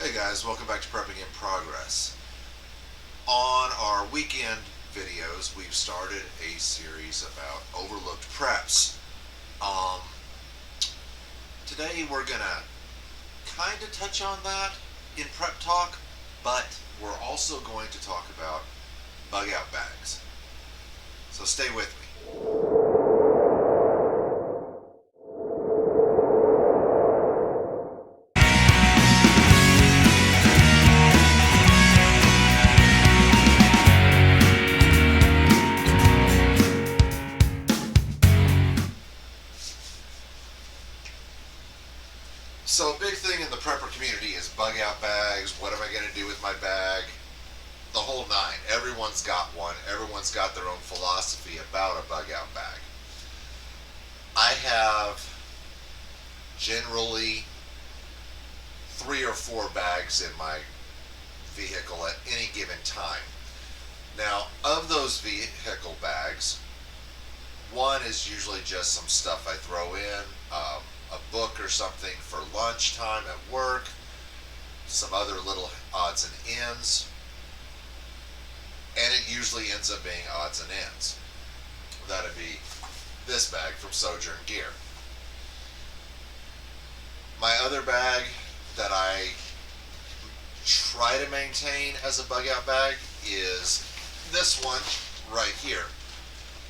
Hey guys, welcome back to Prepping in Progress. On our weekend videos, we've started a series about overlooked preps. Um, Today we're gonna kind of touch on that in prep talk, but we're also going to talk about bug out bags. So stay with me. So a big thing in the prepper community is bug out bags. What am I going to do with my bag? The whole nine. Everyone's got one. Everyone's got their own philosophy about a bug out bag. I have generally 3 or 4 bags in my vehicle at any given time. Now, of those vehicle bags, one is usually just some stuff I throw in, a book or something for lunchtime at work, some other little odds and ends, and it usually ends up being odds and ends. That'd be this bag from Sewjourn Gear. My other bag that I try to maintain as a bug out bag is this one right here.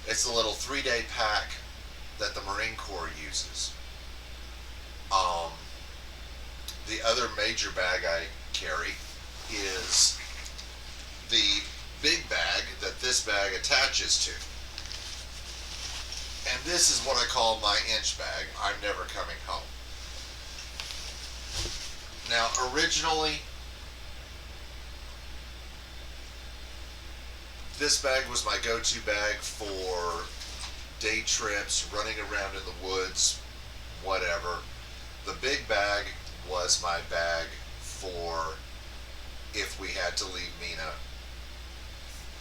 It's a little 3-day pack that the Marine Corps uses. The other major bag I carry is the big bag that this bag attaches to. And this is what I call my inch bag. I'm never coming home. Now, originally, this bag was my go-to bag for day trips, running around in the woods, whatever. The big bag was my bag for if we had to leave Mina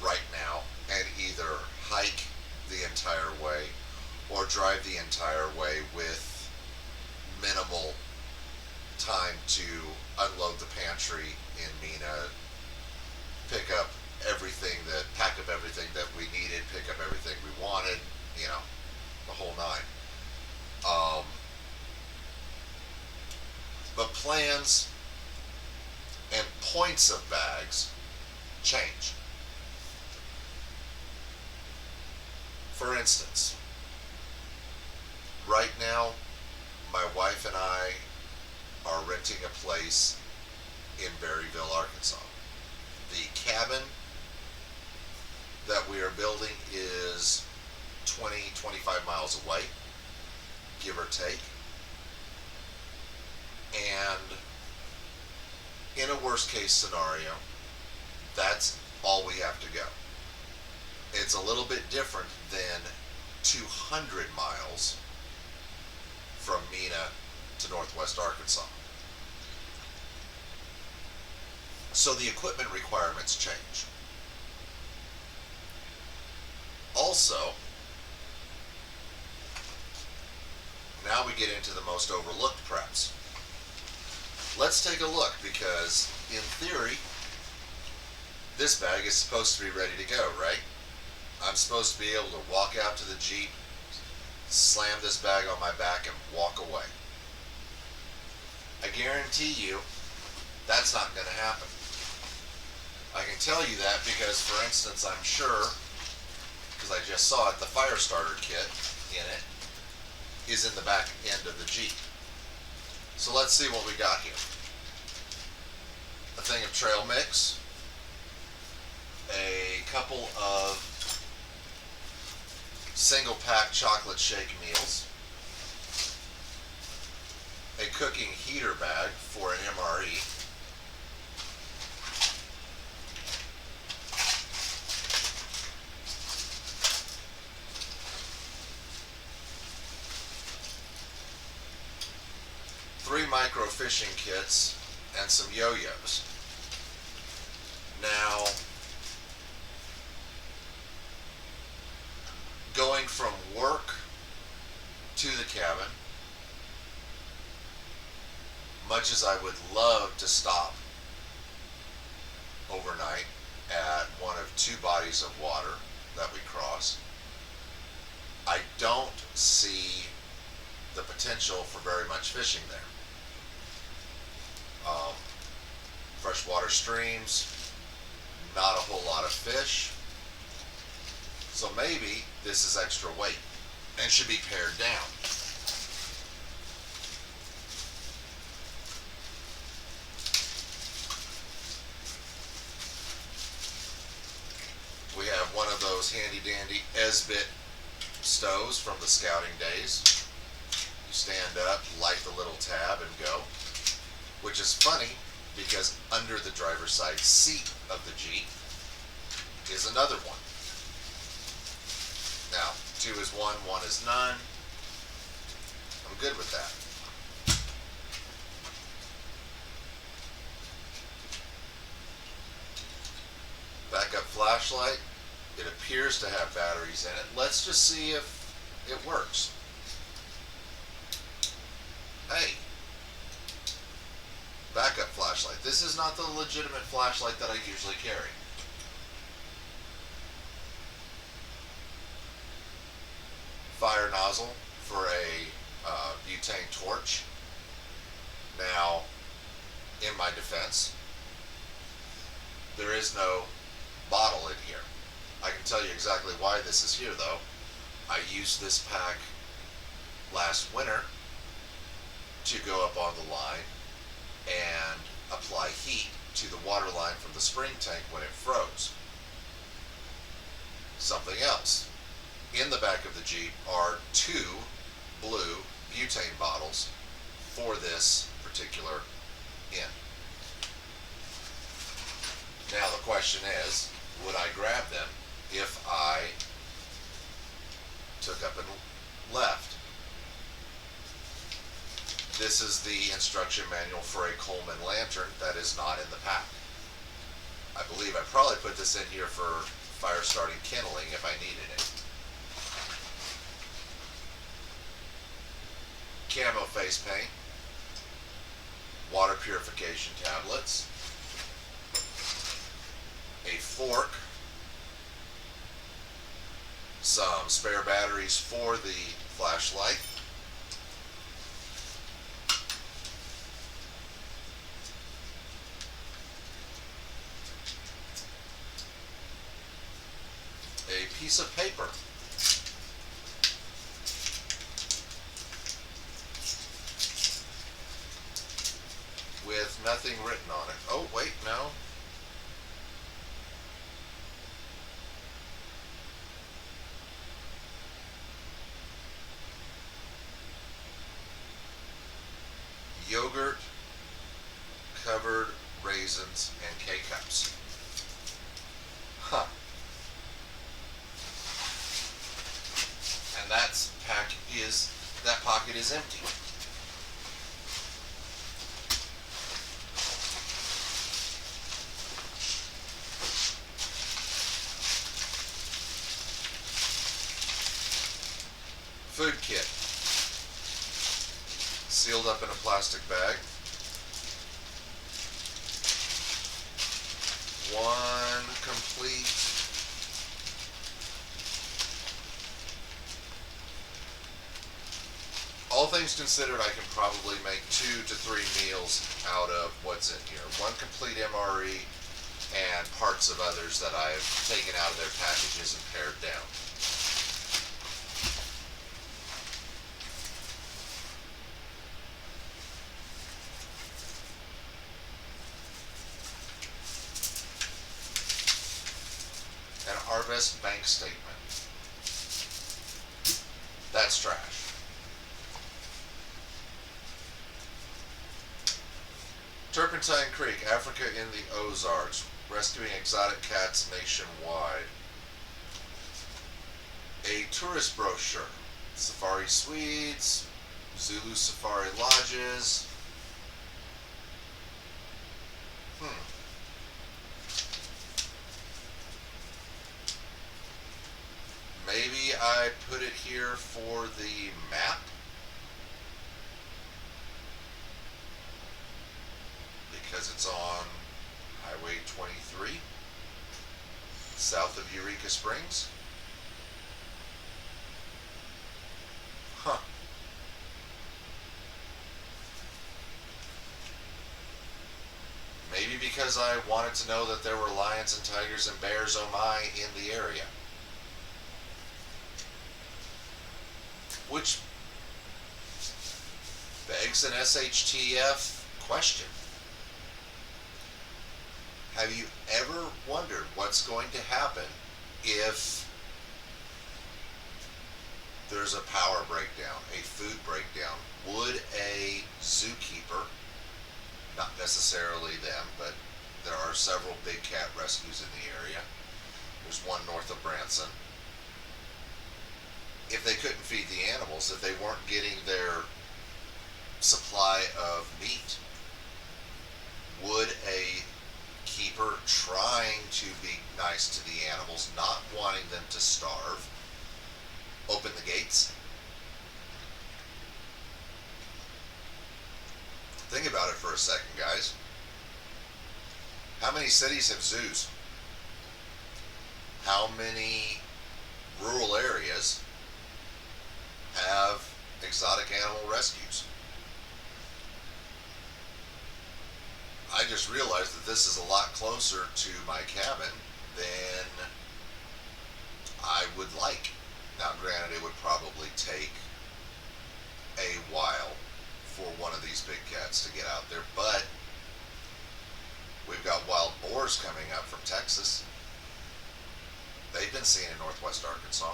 right now and either hike the entire way or drive the entire way with minimal time to unload the pantry in Mina, pack up everything that we needed, pick up everything we wanted, the whole nine. But plans and points of bags change. For instance, right now, my wife and I are renting a place in Berryville, Arkansas. The cabin that we are building is 20-25 miles away, give or take. And in a worst case scenario, that's all we have to go. It's a little bit different than 200 miles from Mina to Northwest Arkansas. So the equipment requirements change. Also, now we get into the most overlooked preps. Let's take a look, because in theory, this bag is supposed to be ready to go, right? I'm supposed to be able to walk out to the Jeep, slam this bag on my back, and walk away. I guarantee you, that's not going to happen. I can tell you that because, for instance, I'm sure, because I just saw it, the fire starter kit in it is in the back end of the Jeep. So let's see what we got here. A thing of trail mix, a couple of single pack chocolate shake meals, a cooking heater bag for an MRE, three micro fishing kits, and some yo-yos. Now, going from work to the cabin, much as I would love to stop overnight at one of two bodies of water that we cross. I don't see the potential for very much fishing there. Freshwater streams, not a whole lot of fish. So maybe this is extra weight and should be pared down. We have one of those handy dandy Esbit stoves from the scouting days. You stand up, light the little tab, and go. Which is funny because under the driver's side seat of the Jeep is another one. Now, 2 is 1, 1 is none. I'm good with that. Backup flashlight. It appears to have batteries in it. Let's just see if it works. Hey. Backup flashlight. This is not the legitimate flashlight that I usually carry. Fire nozzle for a butane torch. Now, in my defense, there is no bottle in here. I can tell you exactly why this is here though. I used this pack last winter to go up on the line and apply heat to the water line from the spring tank when it froze. Something else. In the back of the Jeep are 2 blue butane bottles for this particular end. Now the question is, would I grab them if I took up and left? This is the instruction manual for a Coleman lantern that is not in the pack. I believe I probably put this in here for fire starting kindling if I needed it. Camo face paint, water purification tablets, a fork, some spare batteries for the flashlight, a piece of paper, with nothing written on it. Oh, wait, no. Yogurt covered raisins and K-cups. Huh. And that pocket is empty. Food kit. Sealed up in a plastic bag. One complete all things considered, I can probably make 2 to 3 meals out of what's in here. One complete MRE and parts of others that I've taken out of their packages and pared down. An Arvest bank statement. That's trash. Turpentine Creek, Africa in the Ozarks, rescuing exotic cats nationwide. A tourist brochure, safari suites, Zulu safari lodges. Maybe I put it here for the map. Because it's on Highway 23, south of Eureka Springs. Huh. Maybe because I wanted to know that there were lions and tigers and bears, oh my, in the area. Which begs an SHTF question. Have you ever wondered what's going to happen if there's a power breakdown, a food breakdown? Would a zookeeper, not necessarily them, but there are several big cat rescues in the area. There's one north of Branson. If they couldn't feed the animals, if they weren't getting their supply of meat, would a keeper trying to be nice to the animals, not wanting them to starve, open the gates? Think about it for a second, guys. How many cities have zoos? How many rural areas have exotic animal rescues? I just realized that this is a lot closer to my cabin than I would like. Now, granted, it would probably take a while for one of these big cats to get out there, but we've got wild boars coming up from Texas. They've been seen in northwest Arkansas.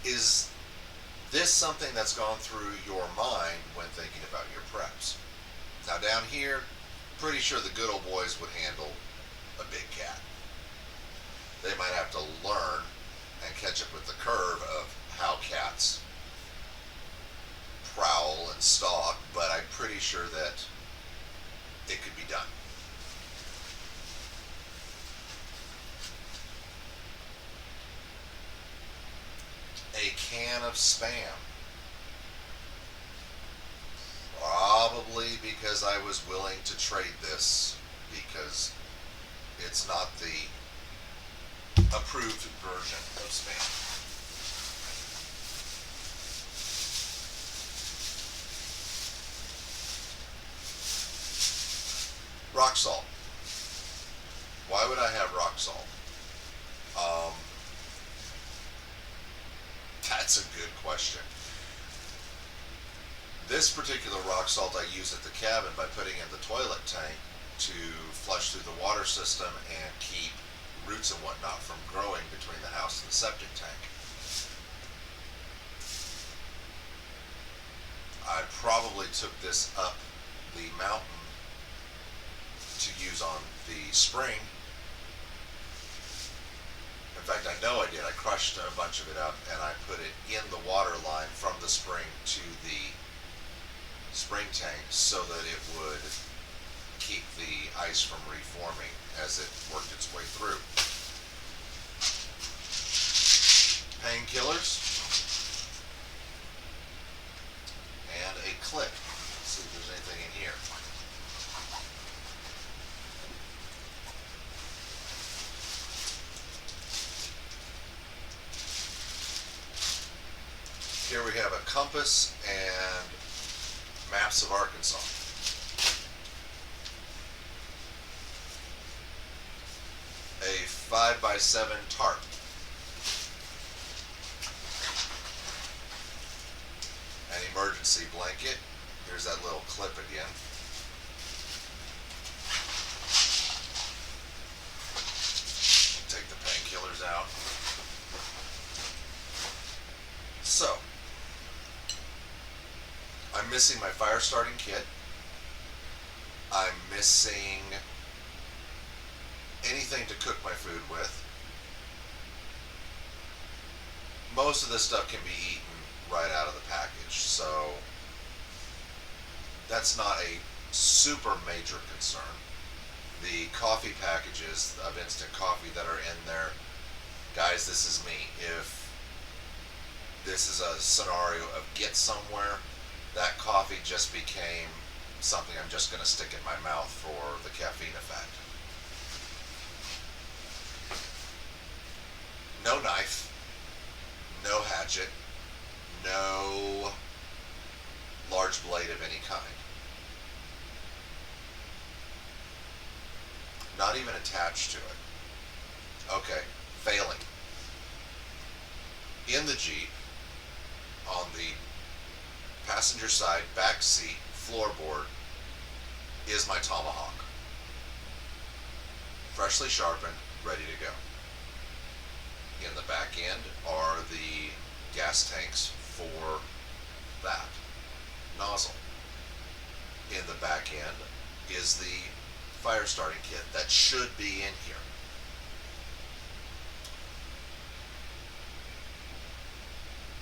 Is this something that's gone through your mind when thinking about your preps? Now down here, pretty sure the good old boys would handle a big cat. They might have to learn and catch up with the curve of how cats prowl and stalk, but I'm pretty sure that it could be done. A can of Spam. Probably because I was willing to trade this, because it's not the approved version of Spam. Rock salt. Why would I have rock salt? That's a good question. This particular rock salt I use at the cabin by putting in the toilet tank to flush through the water system and keep roots and whatnot from growing between the house and the septic tank. I probably took this up the mountain to use on the spring. In fact, I know I did. I crushed a bunch of it up and I put it in the water line from the spring to the spring tank so that it would keep the ice from reforming as it worked its way through. Painkillers and a clip. Let's see if there's anything in here. Here we have a compass and maps of Arkansas. A 5x7 tarp. An emergency blanket. Here's that little clip again. Take the painkillers out. So, I'm missing my fire starting kit. I'm missing anything to cook my food with. Most of this stuff can be eaten right out of the package, so that's not a super major concern. The coffee packages of instant coffee that are in there, guys, this is me. If this is a scenario of get somewhere, that coffee just became something I'm just going to stick in my mouth for the caffeine effect. No knife, no hatchet, no large blade of any kind. Not even attached to it. Okay, failing. In the Jeep, on the passenger side, back seat, floorboard, is my tomahawk. Freshly sharpened, ready to go. In the back end are the gas tanks for that nozzle. In the back end is the fire starting kit that should be in here.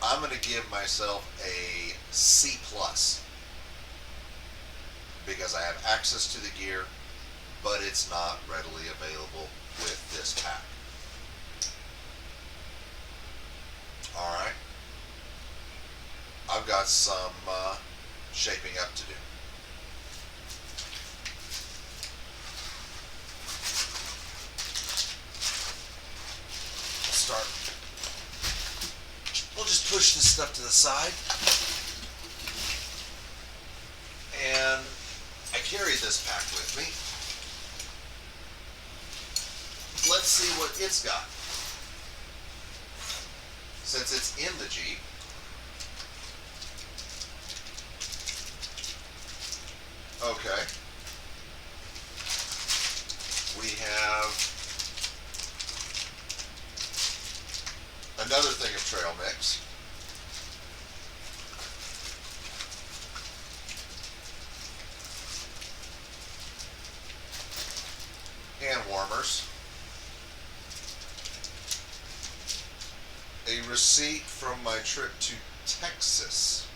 I'm going to give myself a C+, because I have access to the gear, but it's not readily available with this pack. Alright, I've got some shaping up to do. We'll just push this stuff to the side. And I carry this pack with me. Let's see what it's got. Since it's in the Jeep, okay, we have another thing of trail mix. Hand warmers. A receipt from my trip to Texas.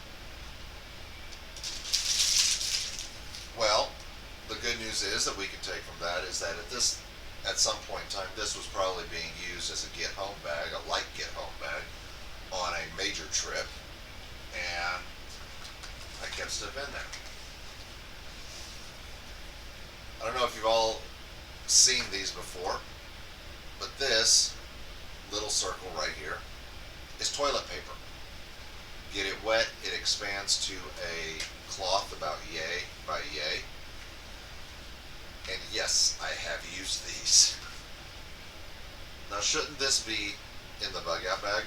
Well, the good news is that we can take from that is that at some point in time, this was probably being used as a get-home bag, a light get-home bag, on a major trip, and I kept stuff in there. I don't know if you've all seen these before, but this little circle right here is toilet paper. Get it wet, it expands to a cloth about yay by yay. And yes, I have used these. Now, shouldn't this be in the bug out bag?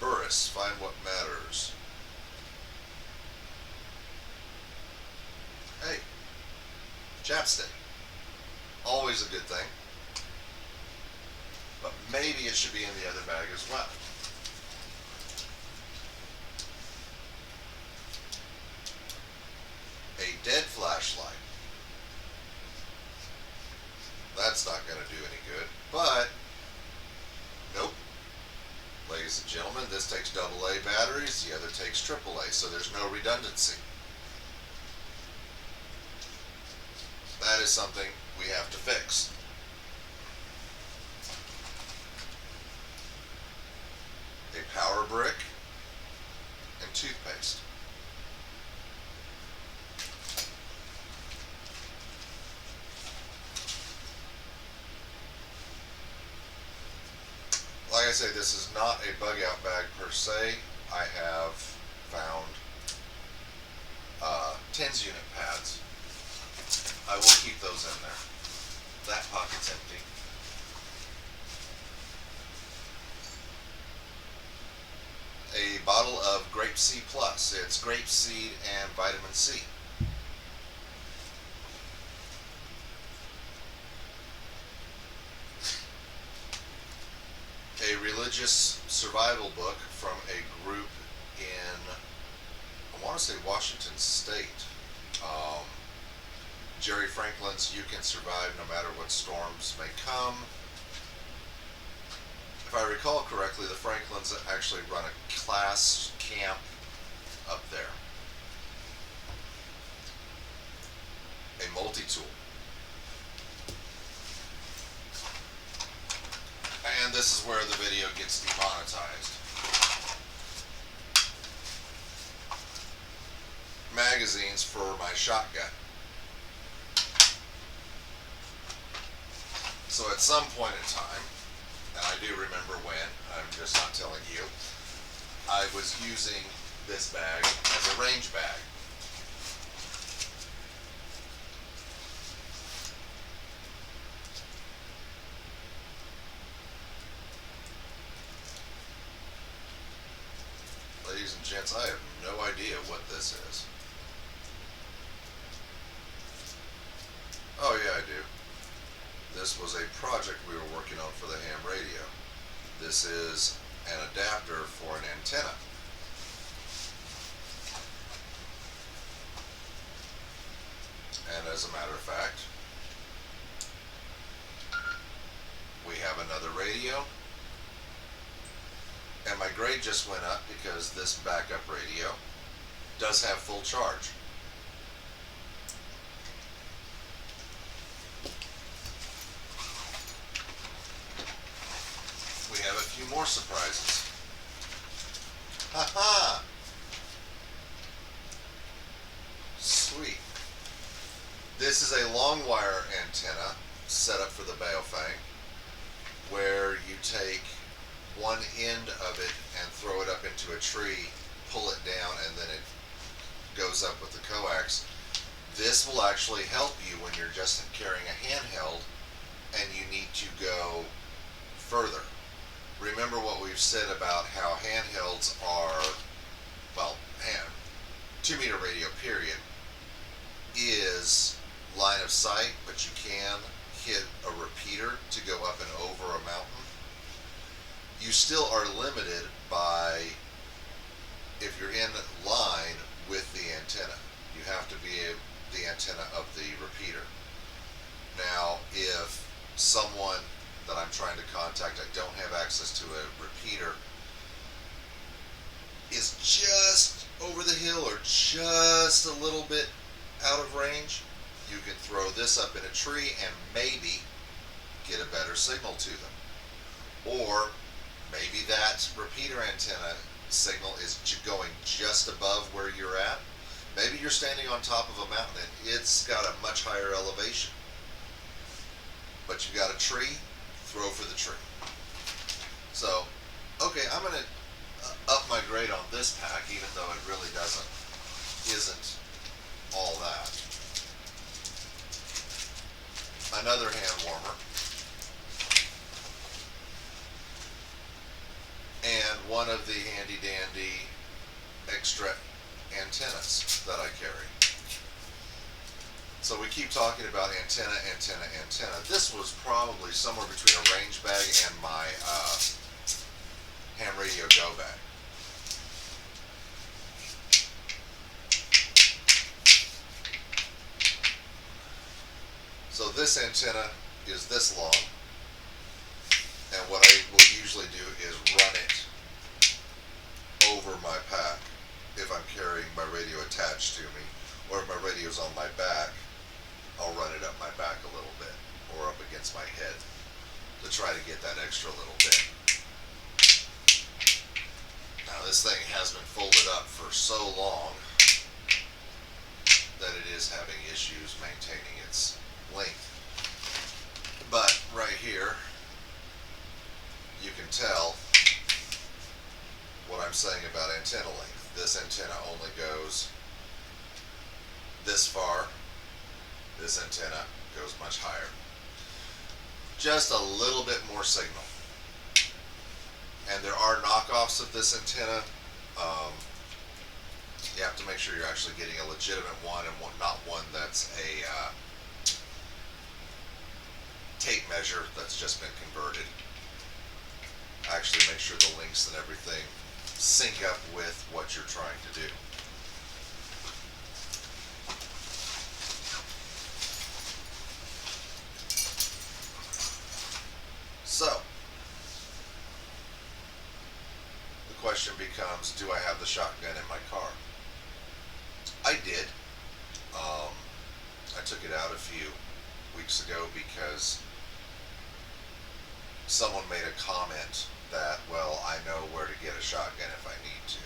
Burris, find what matters. Hey, chapstick. Always a good thing. But maybe it should be in the other bag as well. A dead flashlight. That's not going to do any good, but nope. Ladies and gentlemen, this takes AA batteries, the other takes AAA, so there's no redundancy. That is something we have to fix. A power brick and toothpaste. Like I say, this is not a bug out bag per se. I have found TENS unit pads. I will keep those in there. That pocket's empty. A bottle of Grape C Plus. It's grape seed and vitamin C. A religious survival book from a group in, I want to say, Washington State. Jerry Franklin's You Can Survive No Matter What Storms May Come. If I recall correctly, the Franklins actually run a class camp up there. A multi-tool. And this is where the video gets demonetized. magazines for my shotgun. So at some point in time, and I do remember when, I'm just not telling you, I was using this bag as a range bag. Ladies and gents, I have no idea what this is. Oh yeah, I do. This was a project we were working on for the ham radio. This is an adapter for an antenna. And as a matter of fact, we have another radio. And my grade just went up because this backup radio does have full charge. We have a few more surprises. Haha! Sweet. This is a long wire antenna set up for the Baofeng, where you take one end of it and throw it up into a tree, pull it down, and then it goes up with the coax. This will actually help you when you're just carrying a handheld and you need to go further. Remember what we've said about how handhelds are, well, 2-meter radio period is line of sight, but you can hit a repeater to go up and over a mountain. You still are limited by if you're in line with the antenna. You have to be the antenna of the repeater. Now, if someone that I'm trying to contact, I don't have access to a repeater, is just over the hill or just a little bit out of range, you can throw this up in a tree and maybe get a better signal to them. Or maybe that repeater antenna signal is going just above where you're at. Maybe you're standing on top of a mountain and it's got a much higher elevation. But you've got a tree, throw for the tree. So, okay, I'm going to up my grade on this pack, even though it really isn't all that. Another hand warmer. And one of the handy dandy extra antennas that I carry. So we keep talking about antenna. This was probably somewhere between a range bag and my ham radio go bag. So this antenna is this long, and what I will usually do is run it over my pack if I'm carrying my radio attached to me, or if my radio's on my back, I'll run it up my back a little bit, or up against my head, to try to get that extra little bit. Now this thing has been folded up for so long that it is having issues maintaining its length. But right here, you can tell what I'm saying about antenna length. This antenna only goes this far. This antenna goes much higher. Just a little bit more signal. And there are knockoffs of this antenna. You have to make sure you're actually getting a legitimate one and not one that's a tape measure that's just been converted. Actually make sure the links and everything sync up with what you're trying to do. So, the question becomes, do I have the shotgun in my car? I did. I took it out a few weeks ago because someone made a comment that, well, I know where to get a shotgun if I need to.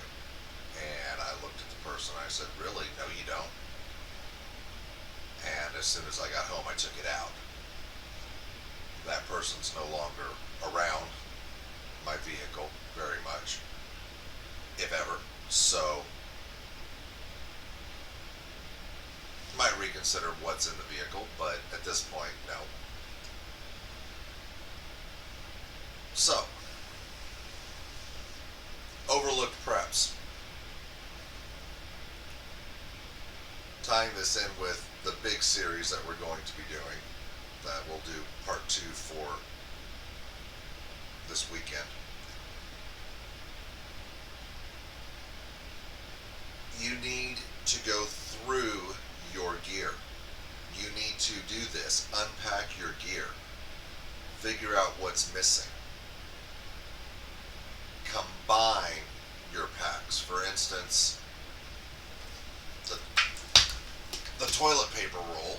And I looked at the person. I said, really? No, you don't. And as soon as I got home, I took it out. That person's no longer around my vehicle very much, if ever. So, might reconsider what's in the vehicle, but at this point, no. So, overlooked preps. Tying this in with the big series that we're going to be doing, that we'll do part 2 for this weekend. You need to go through your gear. You need to do this. Unpack your gear. Figure out what's missing. Combine your packs. For instance, the toilet paper roll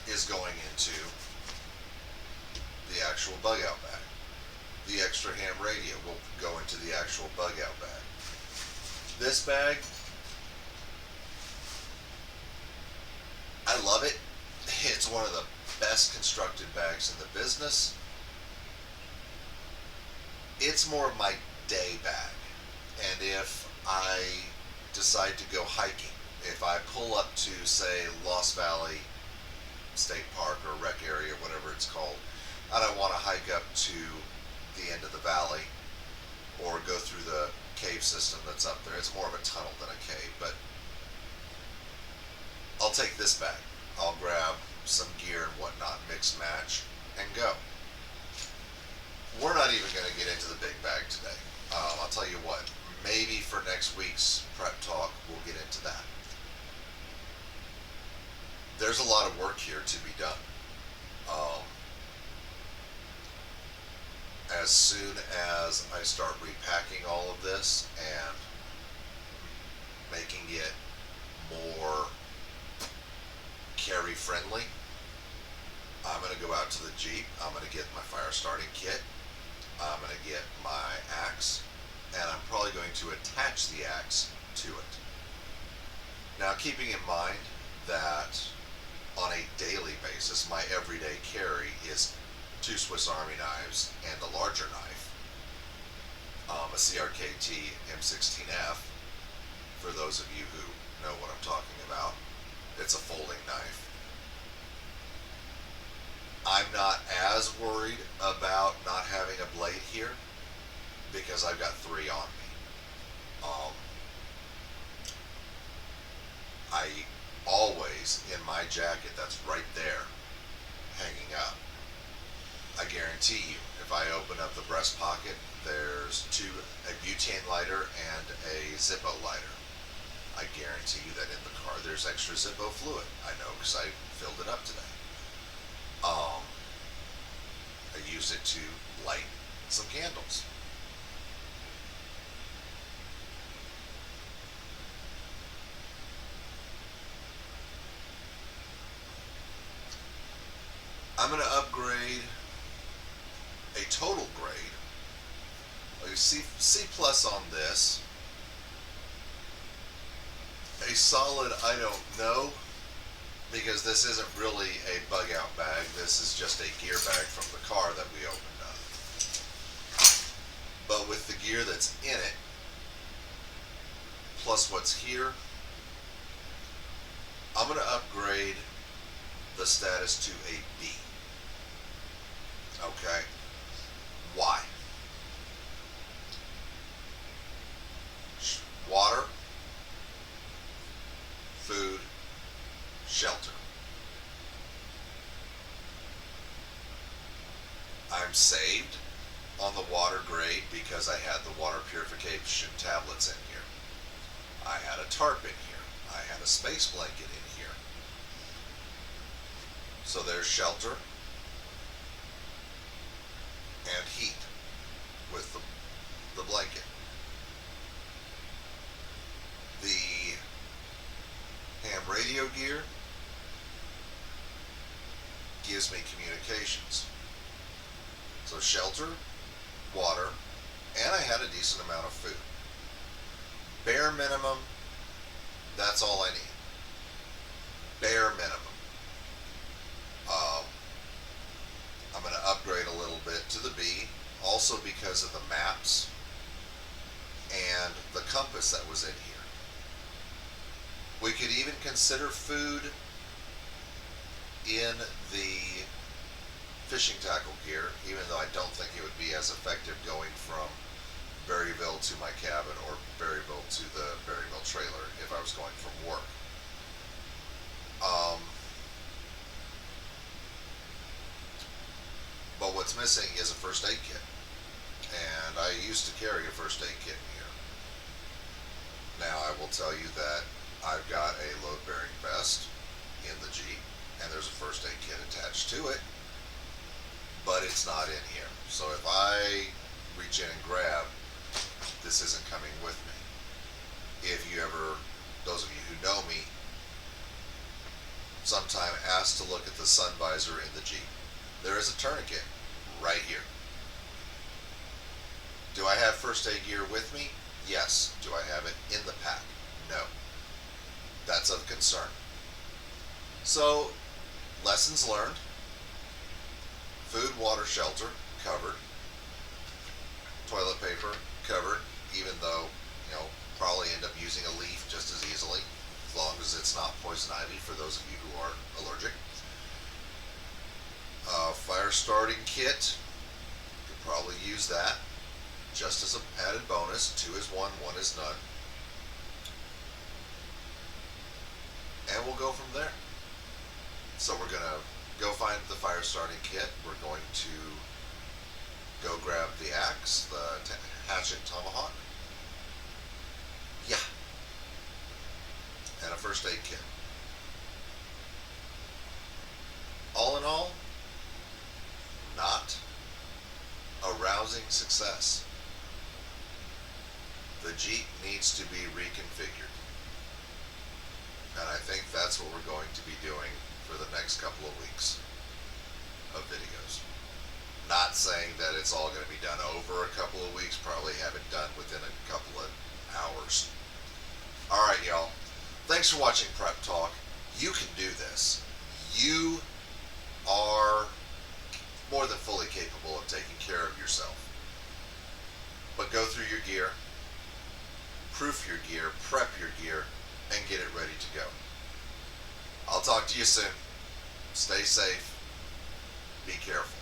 is going into the actual bug out bag. The extra ham radio will go into the actual bug out bag. This bag, I love it. It's one of the best constructed bags in the business. It's more of my day bag. And if I decide to go hiking, if I pull up to, say, Lost Valley State Park or Rec Area, whatever it's called, and I want to hike up to the end of the valley or go through the cave system that's up there. It's more of a tunnel than a cave, but I'll take this bag. I'll grab some gear and whatnot, mix match, and go. We're not even going to get into the big bag today. I'll tell you what, maybe for next week's prep talk, we'll get into that. There's a lot of work here to be done. As soon as I start repacking all of this and making it more carry friendly, I'm going to go out to the Jeep. I'm going to get my fire starting kit. I'm going to get my axe, and I'm probably going to attach the axe to it. Now, keeping in mind that on a daily basis, my everyday carry is 2 Swiss Army knives and a larger knife, a CRKT M16F, for those of you who know what I'm talking about. It's a folding knife. I'm not as worried about not having a blade here because I've got 3 on me. I always, in my jacket that's right there, hanging up, I guarantee you, if I open up the breast pocket, there's a butane lighter and a Zippo lighter. I guarantee you that in the car there's extra Zippo fluid. I know because I filled it up today. I use it to light some candles. I'm going to upgrade a total grade. C plus on this. A solid, I don't know, because this isn't really a bug out bag. This is just a gear bag from the car that we opened up. But with the gear that's in it, plus what's here, I'm going to upgrade the status to a B. Okay? Why? Water, food, shelter. I'm saved on the water grade because I had the water purification tablets in here. I had a tarp in here. I had a space blanket in here. So there's shelter and heat with the blanket. The ham radio gear gives me communications. So shelter, water, and I had a decent amount of food. Bare minimum, That's all I need. Bare minimum. Um, I'm going to upgrade a little bit to the B, also because of the maps and the compass that was in here. We could even consider food in the fishing tackle gear, even though I don't think it would be as effective going from Berryville to my cabin or Berryville to the Berryville trailer if I was going from work. But what's missing is a first aid kit. And I used to carry a first aid kit in here. Now I will tell you that I've got a load bearing vest in the Jeep and there's a first aid kit attached to it, but it's not in here. So if I reach in and grab, this isn't coming with me. If you ever, those of you who know me, sometime asked to look at the sun visor in the Jeep, there is a tourniquet right here. Do I have first aid gear with me? Yes. Do I have it in the pack? No. That's of concern. So, lessons learned. Food, water, shelter, covered. Toilet paper, covered, even though, probably end up using a leaf just as easily, as long as it's not poison ivy for those of you who are allergic. Fire starting kit, could probably use that, just as a added bonus. 2 is 1, 1 is none. And we'll go from there. So we're going to go find the fire starting kit. We're going to go grab the axe, the hatchet tomahawk. Yeah. And a first aid kit. All in all, not a rousing success. The Jeep needs to be reconfigured. And I think that's what we're going to be doing for the next couple of weeks of videos. Not saying that it's all going to be done over a couple of weeks, probably have it done within a couple of hours. Alright, y'all. Thanks for watching Prep Talk. You can do this. You are more than fully capable of taking care of yourself. But go through your gear, proof your gear, prep your gear, and get it ready to go. I'll talk to you soon. Stay safe. Be careful.